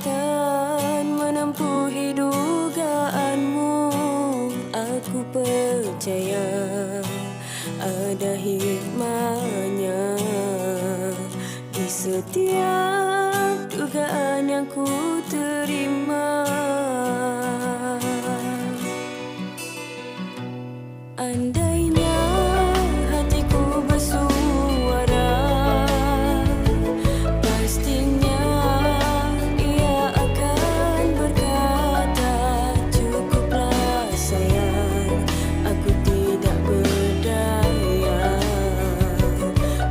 akan menempuh dugaanmu. Aku percaya ada hikmahnya di setiap dugaan yang ku terima. Andainya hatiku bersuara, pastinya ia akan berkata, cukuplah sayang, aku tidak berdaya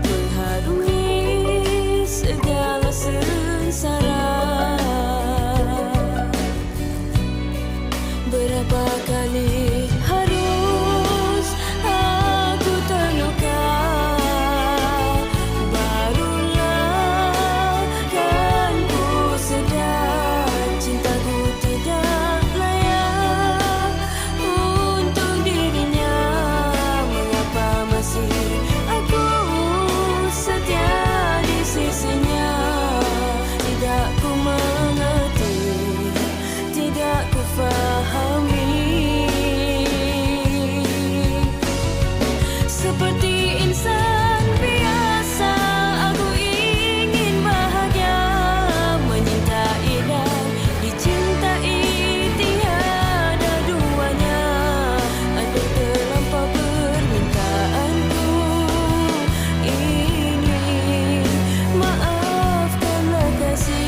mengharungi segala sengsara. Berapa kali harus aku terluka, barulah kan ku sedar cintaku tidak layak untuk dirinya. Mengapa masih aku setia di sisinya? Tidak ku mengerti, tidak ku fahami. Seperti insan biasa, aku ingin bahagia, menyintai dan dicintai, tiada duanya. Andai terlampau permintaanku ini, maafkanlah kasih.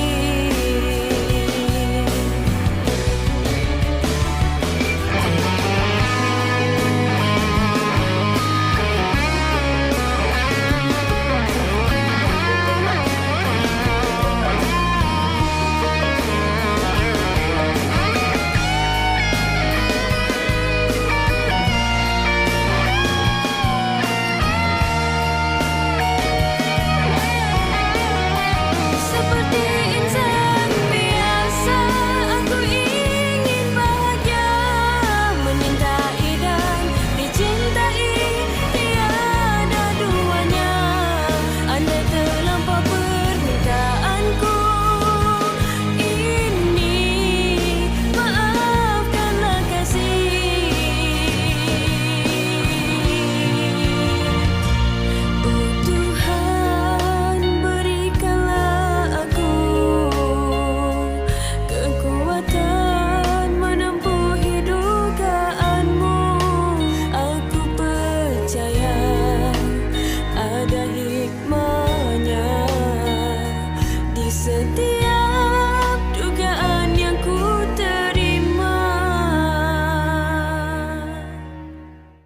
Seperti insan biasa, aku ingin bahagia, menyintai dan dicintai, tiada duanya. Andai terlampau permintaanku ini, maafkanlah kasih. Oh Tuhan, berikanlah aku kekuatan menempuh dugaanmu. Aku percaya ada hikmahnya di setiap